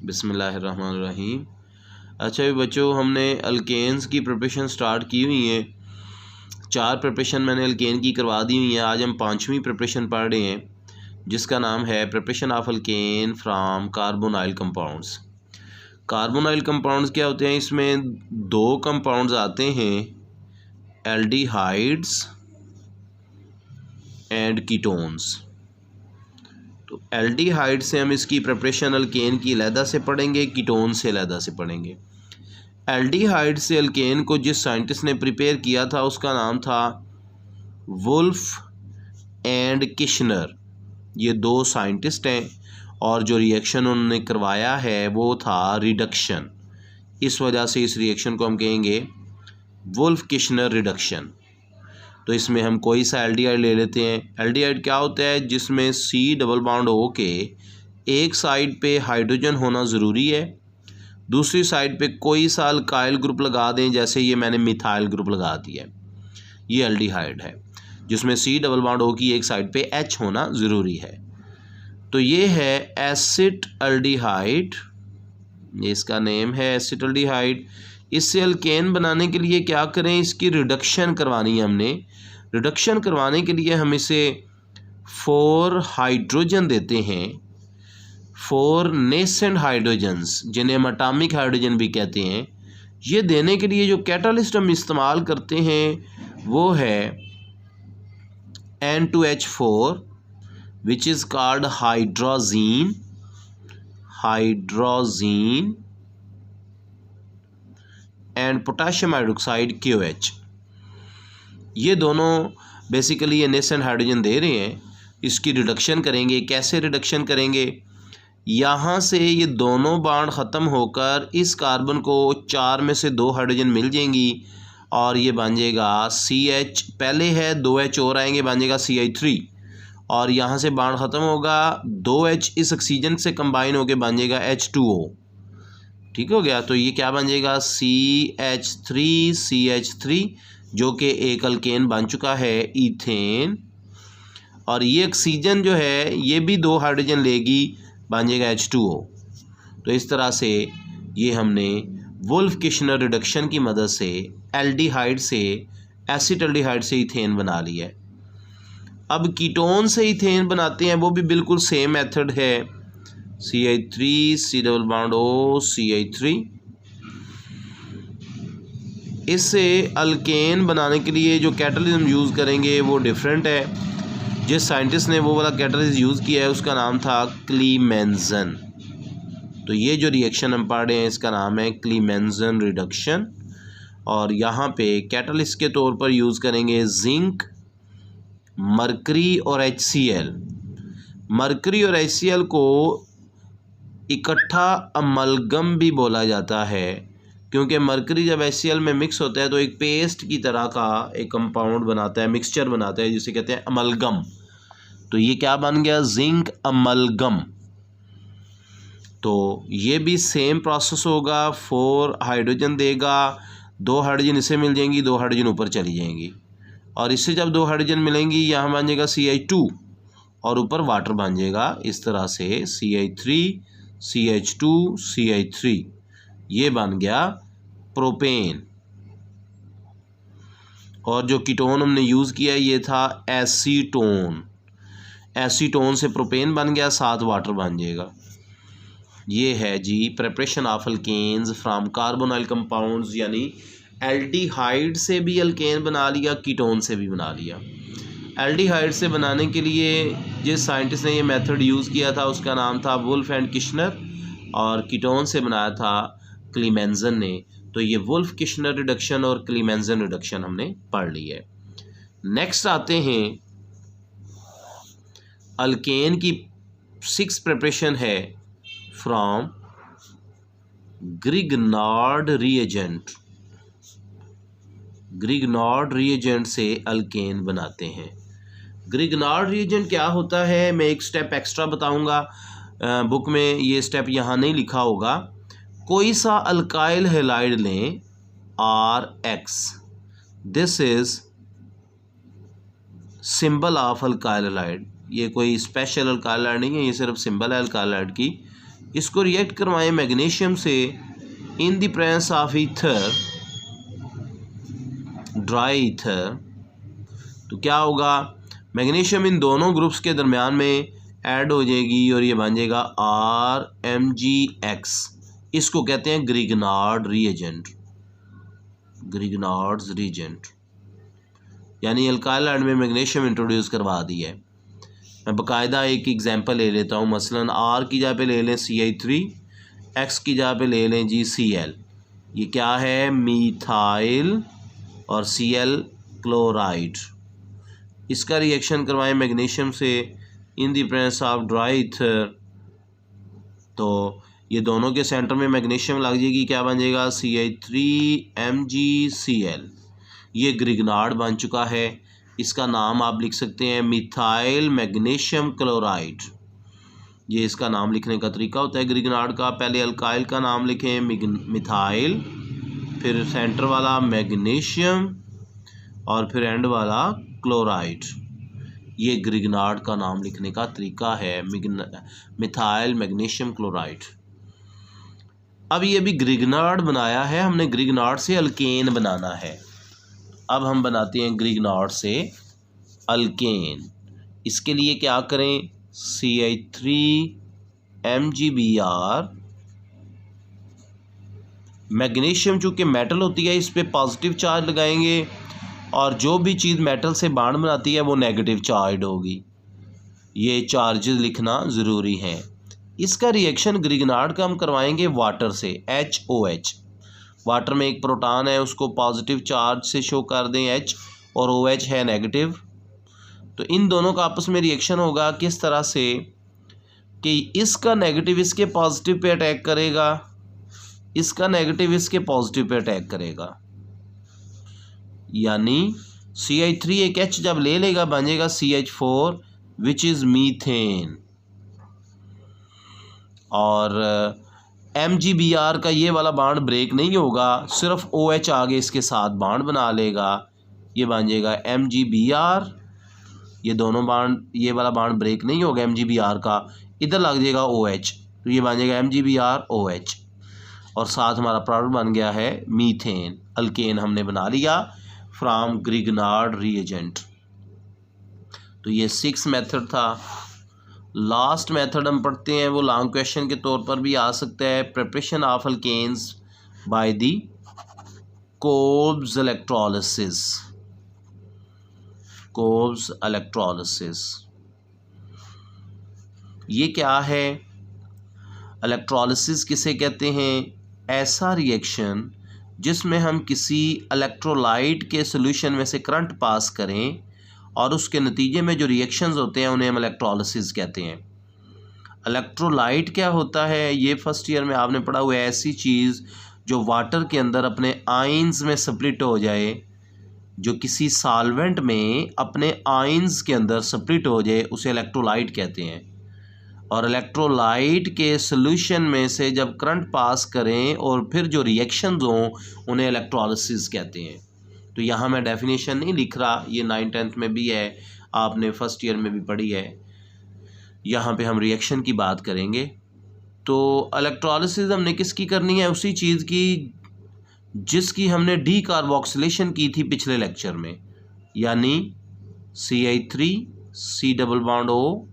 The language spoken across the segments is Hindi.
बिस्मिल्लाहिर्रहमानिर्रहीम। अच्छा भी बच्चों, हमने अल्केन्स की प्रिपरेशन स्टार्ट की हुई है। 4 प्रिपरेशन मैंने अल्केन की करवा दी हुई है। आज हम 5वीं प्रिपरेशन पढ़ रहे हैं, जिसका नाम है preparation of alkane from carbonyl compounds. Carbonyl compounds क्या होते हैं? इसमें 2 कंपाउंड्स आते हैं, एल्डिहाइड्स एंड कीटोन्स। तो एल्डिहाइड से हम इसकी प्रिपरेशन अल्केन की अलहदा से पढ़ेंगे, कीटोन से अलहदा से पढ़ेंगे। एल्डिहाइड से अल्केन को जिस साइंटिस्ट ने प्रिपेयर किया था उसका नाम था वुल्फ एंड किशनर। ये 2 साइंटिस्ट हैं और जो रिएक्शन उन्होंने करवाया है वो था रिडक्शन। इस वजह से इस रिएक्शन को हम कहेंगे वुल्फ किशनर रिडक्शन। तो इसमें हम कोई सा एल्डिहाइड ले लेते हैं। एल्डिहाइड क्या होता है? जिसमें C डबल बॉन्ड हो के एक साइड पे हाइड्रोजन होना ज़रूरी है, दूसरी साइड पे कोई सा अल्काइल ग्रुप लगा दें, जैसे ये मैंने मिथाइल ग्रुप लगा दिया है। ये एल्डिहाइड है जिसमें C डबल बॉन्ड हो की एक साइड पे H होना ज़रूरी है। तो ये है एसिड एल्डिहाइड, ये इसका नेम है एसिड एल्डिहाइड। इससे अल्केन बनाने के लिए क्या करें? इसकी रिडक्शन करवानी है हमने। रिडक्शन करवाने के लिए हम इसे 4 हाइड्रोजन देते हैं, 4 नेसेंट हाइड्रोजन्स, जिन्हें हम एटॉमिक हाइड्रोजन भी कहते हैं। ये देने के लिए जो कैटालिस्ट हम इस्तेमाल करते हैं वो है N2H4 which is called hydrazine and potassium hydroxide KOH। ये दोनों बेसिकली ये नेसेंट हाइड्रोजन दे रहे हैं। इसकी रिडक्शन करेंगे। कैसे रिडक्शन करेंगे? यहाँ से ये दोनों बॉन्ड ख़त्म होकर इस कार्बन को 4 में से 2 हाइड्रोजन मिल जाएंगी और ये बन जाएगा CH। पहले है 2H और आएंगे, बन जाएगा CH3। और यहाँ से बॉन्ड ख़त्म होगा, 2H इस ऑक्सीजन से कंबाइन होकर बन जाएगा H2O। ठीक हो गया? तो ये क्या बन जाएगा? CH3 जो कि एक अल्केन बन चुका है, ईथेन। और ये ऑक्सीजन जो है ये भी 2 हाइड्रोजन लेगी, बन जाएगा H2O। तो इस तरह से ये हमने वुल्फ किशनर रिडक्शन की मदद से एल्डिहाइड से, एसिड एल्डिहाइड से ईथेन बना लिया है। अब कीटोन से ईथेन बनाते हैं, वो भी बिल्कुल सेम मेथड है। CH3 C double bond O CH3। इससे अल्केन बनाने के लिए जो कैटलिज्म यूज़ करेंगे वो डिफरेंट है। जिस साइंटिस्ट ने वो वाला कैटलिस्ट यूज़ किया है उसका नाम था क्लीमेंजन। तो ये जो रिएक्शन हम पढ़ रहे हैं इसका नाम है क्लीमेंजन रिडक्शन। और यहाँ पे कैटलिस्ट के तौर पर यूज़ करेंगे जिंक, मरकरी और HCl। मरकरी और HCl को इकट्ठा अमलगम भी बोला जाता है, क्योंकि मरकरी जब HCl में मिक्स होता है तो एक पेस्ट की तरह का एक कंपाउंड बनाता है, मिक्सचर बनाता है, जिसे कहते हैं अमलगम। तो ये क्या बन गया? Zinc amalgam. तो ये भी सेम प्रोसेस होगा। 4 हाइड्रोजन देगा, 2 हाइड्रोजन इसे मिल जाएंगी, 2 हाइड्रोजन ऊपर चली जाएंगी। और इससे जब 2 हाइड्रोजन मिलेंगी यहाँ बन जाएगा CH2 और ऊपर वाटर बन जाएगा। इस तरह से CH3 CH2 CH3 ये बन गया प्रोपेन। और जो कीटोन हमने यूज़ किया ये था एसीटोन। एसीटोन से प्रोपेन बन गया, साथ वाटर बन जाएगा। ये है जी preparation of alkanes from carbonyl compounds, यानी एल्डिहाइड से भी अल्केन बना लिया, कीटोन से भी बना लिया। एल्डिहाइड से बनाने के लिए जिस साइंटिस्ट ने ये मेथड यूज़ किया था उसका नाम था वुल्फ एंड किशनर, और कीटोन से बनाया था क्लीमेंजन ने। तो ये वुल्फ किशनर रिडक्शन और क्लीमेंजन रिडक्शन हमने पढ़ ली है। नेक्स्ट आते हैं अल्केन की 6 प्रिपरेशन है from Grignard reagent. Grignard reagent से अल्केन बनाते हैं। ग्रिग्नार्ड रिएजेंट क्या होता है? मैं एक स्टेप एक्स्ट्रा बताऊंगा, बुक में ये स्टेप यहाँ नहीं लिखा होगा। कोई सा अल्काइल हैलाइड लें RX, this is symbol of alkyl halide. ये कोई स्पेशल अल्काइल हैलाइड नहीं है, ये सिर्फ सिंबल है अल्काइल हैलाइड की। इसको रिएक्ट करवाएं मैग्नीशियम से in the presence of ether, dry ether, तो क्या होगा, मैग्नीशियम इन दोनों ग्रुप्स के दरमियान में ऐड हो जाएगी और ये बन जाएगा RMgX। इसको कहते हैं ग्रिगनार्ड रिएजेंट, ग्रिगनार्ड्स रिएजेंट, यानी अल्काइल एंड में मैग्नीशियम इंट्रोड्यूस करवा दी है। मैं बाकायदा एक एग्जांपल ले लेता हूँ, मसलन R की जगह पे ले लें CH3, X की जगह पे ले लें जी Cl। ये क्या है, मीथाइल और Cl क्लोराइड। इसका रिएक्शन करवाएं मैग्नीशियम से in the presence of dry ether, तो ये दोनों के सेंटर में मैग्नीशियम लग जाएगी, क्या बन जाएगा, CH3MgCl। ये ग्रिगनार्ड बन चुका है। इसका नाम आप लिख सकते हैं मिथाइल मैग्नीशियम क्लोराइड। ये इसका नाम लिखने का तरीका होता है ग्रिगनार्ड का। पहले अल्काइल का नाम लिखें मिथाइल, फिर सेंटर वाला मैग्नीशियम और फिर एंड वाला क्लोराइड। ये ग्रिगनार्ड का नाम लिखने का तरीका है, मिथाइल मैग्नीशियम क्लोराइड। अब ये भी ग्रिगनार्ड बनाया है हमने, ग्रिगनार्ड से अल्केन बनाना है। अब हम बनाते हैं ग्रिगनार्ड से अल्केन। इसके लिए क्या करें, CH3MgBr, मैग्नीशियम चूँकि मेटल होती है इस पर पॉजिटिव चार्ज लगाएंगे और जो भी चीज़ मेटल से बॉन्ड बनाती है वो नेगेटिव चार्ज होगी। ये चार्जेस लिखना ज़रूरी है। इसका रिएक्शन ग्रिगनार्ड का हम करवाएंगे वाटर से, HOH। वाटर में एक प्रोटॉन है, उसको पॉजिटिव चार्ज से शो कर दें H, और OH है नेगेटिव। तो इन दोनों का आपस में रिएक्शन होगा किस तरह से कि इसका नेगेटिव इसके पॉजिटिव पे अटैक करेगा, इसका नेगेटिव इसके पॉजिटिव पे अटैक करेगा। यानी CH3 एक H जब ले लेगा बनेगा CH4 विच इज़ मीथेन, और MgBr का ये वाला बांड ब्रेक नहीं होगा, सिर्फ OH आगे इसके साथ बांड बना लेगा, ये बन जाएगा MgBr। ये दोनों बांड, ये वाला बांड ब्रेक नहीं होगा MgBr का, इधर लग जाएगा OH, तो ये बन जाएगा MgBr-OH, और साथ हमारा प्रोडक्ट बन गया है मीथेन। अल्केन हमने बना लिया फ्रॉम ग्रिगनार्ड रिएजेंट। तो ये 6 मेथड था। लास्ट मेथड हम पढ़ते हैं, वो लॉन्ग क्वेश्चन के तौर पर भी आ सकता है, preparation of alkanes by the Kolbe's electrolysis. Kolbe's electrolysis ये क्या है, इलेक्ट्रोलिसिस किसे कहते हैं, ऐसा रिएक्शन जिसमें हम किसी इलेक्ट्रोलाइट के सॉल्यूशन में से करंट पास करें और उसके नतीजे में जो रिएक्शंस होते हैं उन्हें हम इलेक्ट्रोलिसिस कहते हैं। इलेक्ट्रोलाइट क्या होता है, ये फर्स्ट ईयर में आपने पढ़ा हुआ है, ऐसी चीज़ जो वाटर के अंदर अपने आयंस में स्प्लिट हो जाए, जो किसी सॉल्वेंट में अपने आयंस के अंदर स्प्लिट हो जाए, उसे इलेक्ट्रोलाइट कहते हैं। और इलेक्ट्रोलाइट के सॉल्यूशन में से जब करंट पास करें और फिर जो रिएक्शंस हों उन्हें इलेक्ट्रोलिसिस कहते हैं। तो यहाँ मैं डेफिनेशन नहीं लिख रहा, ये 9th-10th में भी है, आपने फर्स्ट ईयर में भी पढ़ी है। यहाँ पे हम रिएक्शन की बात करेंगे। तो इलेक्ट्रोलिसिस हमने किसकी करनी है, उसी चीज़ की जिसकी हमने डीकार्बोक्सिलेशन की थी पिछले लेक्चर में, यानी CH3 C≡O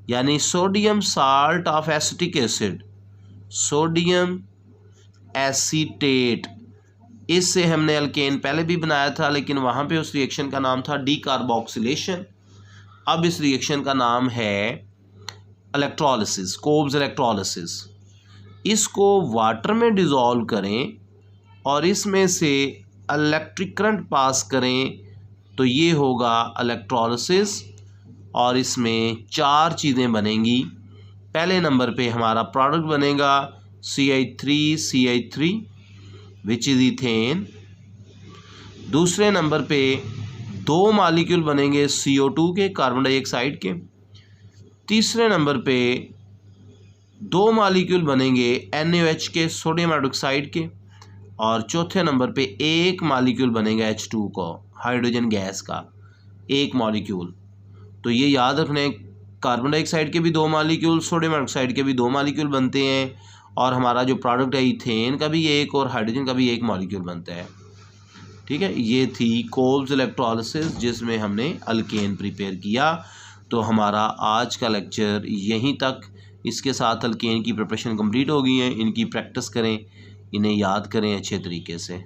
यानी sodium salt of acetic acid, sodium acetate. इससे हमने अल्केन पहले भी बनाया था, लेकिन वहाँ पे उस रिएक्शन का नाम था डीकार्बोक्सिलेशन। अब इस रिएक्शन का नाम है इलेक्ट्रोलिसिस, कोल्ब्स इलेक्ट्रोलिसिस। इसको वाटर में डिज़ोल्व करें और इसमें से इलेक्ट्रिक करंट पास करें तो ये होगा इलेक्ट्रोलिसिस, और इसमें 4 चीज़ें बनेंगी। पहले नंबर पे हमारा प्रोडक्ट बनेगा CH3 विच इज़ इथेन। दूसरे नंबर पे 2 मॉलिक्यूल बनेंगे CO2 के, कार्बन डाइऑक्साइड के। तीसरे नंबर पे 2 मॉलिक्यूल बनेंगे NaOH के, सोडियम हाइड्रोक्साइड के। और चौथे नंबर पे 1 मॉलिक्यूल बनेगा H2 को, हाइड्रोजन गैस का 1 मॉलिक्यूल। तो ये याद रखने कार्बन डाइऑक्साइड के भी 2 मालिक्यूल, सोडियम ऑक्साइड के भी 2 मालिक्यूल बनते हैं, और हमारा जो प्रोडक्ट है इथेन का भी 1 और हाइड्रोजन का भी 1 मॉलिक्यूल बनता है। ठीक है, ये थी कोल्स इलेक्ट्रोलिसिस जिसमें हमने अल्केन प्रिपेयर किया। तो हमारा आज का लेक्चर यहीं तक, इसके साथ अल्केन की प्रिपरेशन कंप्लीट हो गई है। इनकी प्रैक्टिस करें, इन्हें याद करें अच्छे तरीके से।